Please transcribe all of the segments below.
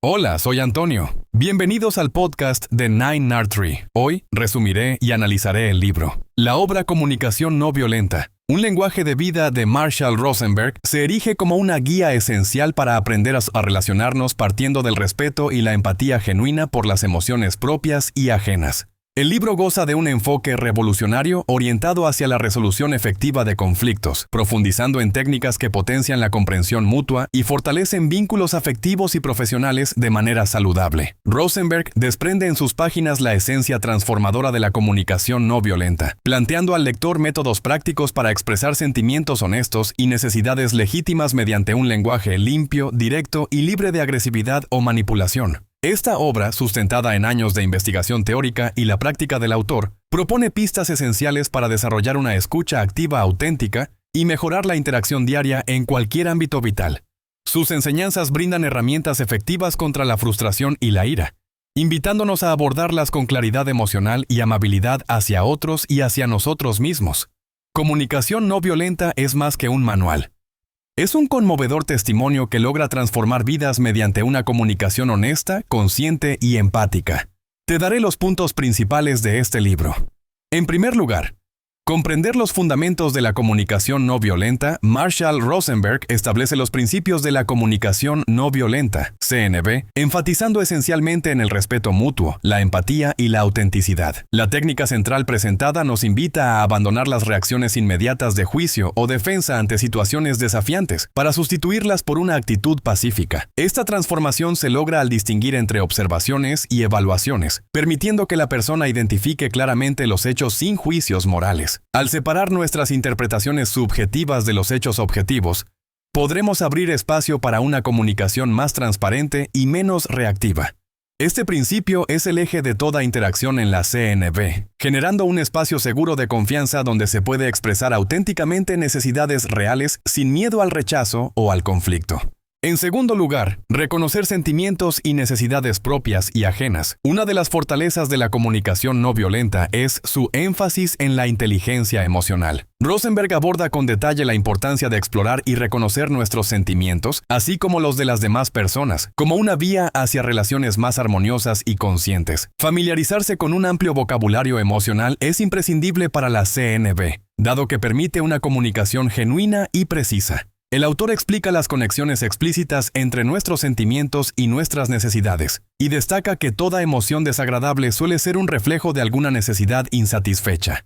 Hola, soy Antonio. Bienvenidos al podcast de Nine Nard Tree. Hoy resumiré y analizaré el libro. La obra Comunicación no violenta. Un lenguaje de vida de Marshall Rosenberg se erige como una guía esencial para aprender a relacionarnos partiendo del respeto y la empatía genuina por las emociones propias y ajenas. El libro goza de un enfoque revolucionario orientado hacia la resolución efectiva de conflictos, profundizando en técnicas que potencian la comprensión mutua y fortalecen vínculos afectivos y profesionales de manera saludable. Rosenberg desprende en sus páginas la esencia transformadora de la comunicación no violenta, planteando al lector métodos prácticos para expresar sentimientos honestos y necesidades legítimas mediante un lenguaje limpio, directo y libre de agresividad o manipulación. Esta obra, sustentada en años de investigación teórica y la práctica del autor, propone pistas esenciales para desarrollar una escucha activa auténtica y mejorar la interacción diaria en cualquier ámbito vital. Sus enseñanzas brindan herramientas efectivas contra la frustración y la ira, invitándonos a abordarlas con claridad emocional y amabilidad hacia otros y hacia nosotros mismos. Comunicación no violenta es más que un manual. Es un conmovedor testimonio que logra transformar vidas mediante una comunicación honesta, consciente y empática. Te daré los puntos principales de este libro. En primer lugar, comprender los fundamentos de la comunicación no violenta. Marshall Rosenberg establece los principios de la comunicación no violenta, CNV, enfatizando esencialmente en el respeto mutuo, la empatía y la autenticidad. La técnica central presentada nos invita a abandonar las reacciones inmediatas de juicio o defensa ante situaciones desafiantes, para sustituirlas por una actitud pacífica. Esta transformación se logra al distinguir entre observaciones y evaluaciones, permitiendo que la persona identifique claramente los hechos sin juicios morales. Al separar nuestras interpretaciones subjetivas de los hechos objetivos, podremos abrir espacio para una comunicación más transparente y menos reactiva. Este principio es el eje de toda interacción en la CNV, generando un espacio seguro de confianza donde se puede expresar auténticamente necesidades reales sin miedo al rechazo o al conflicto. En segundo lugar, reconocer sentimientos y necesidades propias y ajenas. Una de las fortalezas de la comunicación no violenta es su énfasis en la inteligencia emocional. Rosenberg aborda con detalle la importancia de explorar y reconocer nuestros sentimientos, así como los de las demás personas, como una vía hacia relaciones más armoniosas y conscientes. Familiarizarse con un amplio vocabulario emocional es imprescindible para la CNV, dado que permite una comunicación genuina y precisa. El autor explica las conexiones explícitas entre nuestros sentimientos y nuestras necesidades, y destaca que toda emoción desagradable suele ser un reflejo de alguna necesidad insatisfecha.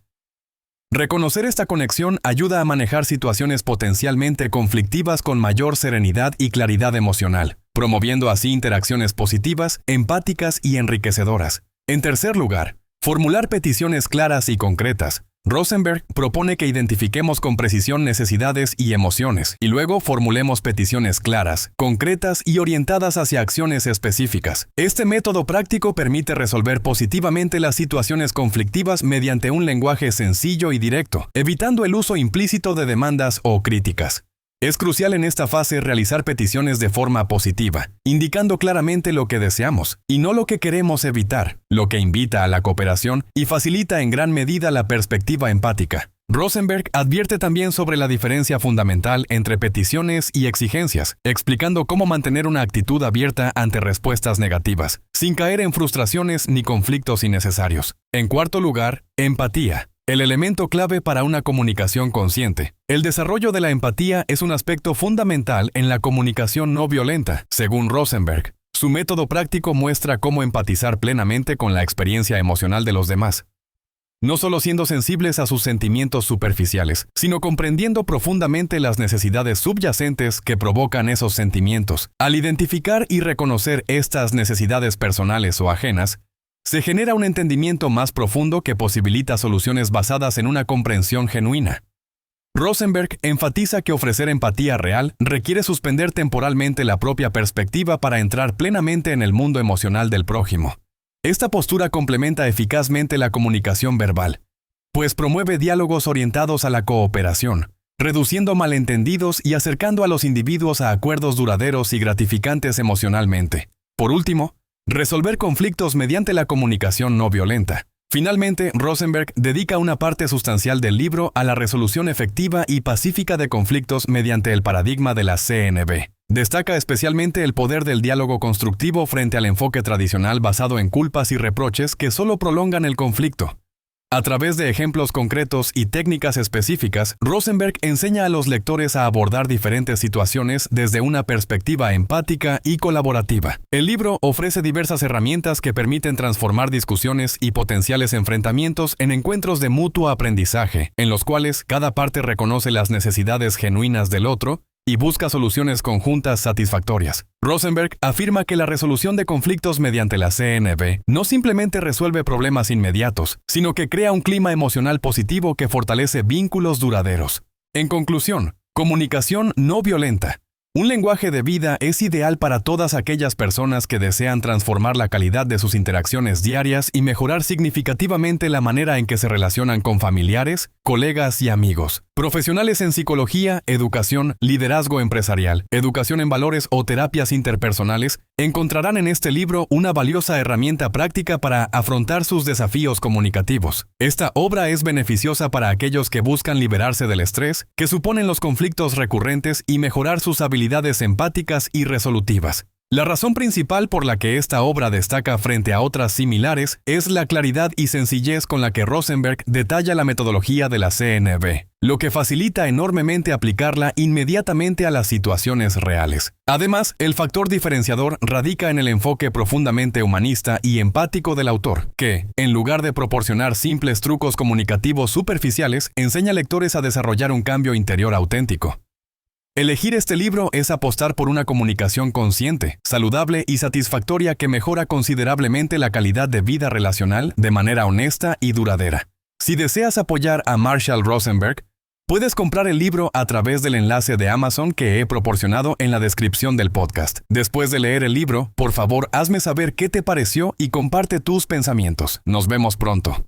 Reconocer esta conexión ayuda a manejar situaciones potencialmente conflictivas con mayor serenidad y claridad emocional, promoviendo así interacciones positivas, empáticas y enriquecedoras. En tercer lugar, formular peticiones claras y concretas. Rosenberg propone que identifiquemos con precisión necesidades y emociones, y luego formulemos peticiones claras, concretas y orientadas hacia acciones específicas. Este método práctico permite resolver positivamente las situaciones conflictivas mediante un lenguaje sencillo y directo, evitando el uso implícito de demandas o críticas. Es crucial en esta fase realizar peticiones de forma positiva, indicando claramente lo que deseamos y no lo que queremos evitar, lo que invita a la cooperación y facilita en gran medida la perspectiva empática. Rosenberg advierte también sobre la diferencia fundamental entre peticiones y exigencias, explicando cómo mantener una actitud abierta ante respuestas negativas, sin caer en frustraciones ni conflictos innecesarios. En cuarto lugar, empatía. El elemento clave para una comunicación consciente. El desarrollo de la empatía es un aspecto fundamental en la comunicación no violenta, según Rosenberg. Su método práctico muestra cómo empatizar plenamente con la experiencia emocional de los demás, no solo siendo sensibles a sus sentimientos superficiales, sino comprendiendo profundamente las necesidades subyacentes que provocan esos sentimientos. Al identificar y reconocer estas necesidades personales o ajenas, se genera un entendimiento más profundo que posibilita soluciones basadas en una comprensión genuina. Rosenberg enfatiza que ofrecer empatía real requiere suspender temporalmente la propia perspectiva para entrar plenamente en el mundo emocional del prójimo. Esta postura complementa eficazmente la comunicación verbal, pues promueve diálogos orientados a la cooperación, reduciendo malentendidos y acercando a los individuos a acuerdos duraderos y gratificantes emocionalmente. Por último, resolver conflictos mediante la comunicación no violenta. Finalmente, Rosenberg dedica una parte sustancial del libro a la resolución efectiva y pacífica de conflictos mediante el paradigma de la CNV. Destaca especialmente el poder del diálogo constructivo frente al enfoque tradicional basado en culpas y reproches que solo prolongan el conflicto. A través de ejemplos concretos y técnicas específicas, Rosenberg enseña a los lectores a abordar diferentes situaciones desde una perspectiva empática y colaborativa. El libro ofrece diversas herramientas que permiten transformar discusiones y potenciales enfrentamientos en encuentros de mutuo aprendizaje, en los cuales cada parte reconoce las necesidades genuinas del otro y busca soluciones conjuntas satisfactorias. Rosenberg afirma que la resolución de conflictos mediante la CNV no simplemente resuelve problemas inmediatos, sino que crea un clima emocional positivo que fortalece vínculos duraderos. En conclusión, comunicación no violenta. Un lenguaje de vida es ideal para todas aquellas personas que desean transformar la calidad de sus interacciones diarias y mejorar significativamente la manera en que se relacionan con familiares, colegas y amigos. Profesionales en psicología, educación, liderazgo empresarial, educación en valores o terapias interpersonales encontrarán en este libro una valiosa herramienta práctica para afrontar sus desafíos comunicativos. Esta obra es beneficiosa para aquellos que buscan liberarse del estrés que suponen los conflictos recurrentes y mejorar sus habilidades empáticas y resolutivas. La razón principal por la que esta obra destaca frente a otras similares es la claridad y sencillez con la que Rosenberg detalla la metodología de la CNV, lo que facilita enormemente aplicarla inmediatamente a las situaciones reales. Además, el factor diferenciador radica en el enfoque profundamente humanista y empático del autor, que, en lugar de proporcionar simples trucos comunicativos superficiales, enseña a lectores a desarrollar un cambio interior auténtico. Elegir este libro es apostar por una comunicación consciente, saludable y satisfactoria que mejora considerablemente la calidad de vida relacional de manera honesta y duradera. Si deseas apoyar a Marshall Rosenberg, puedes comprar el libro a través del enlace de Amazon que he proporcionado en la descripción del podcast. Después de leer el libro, por favor, hazme saber qué te pareció y comparte tus pensamientos. Nos vemos pronto.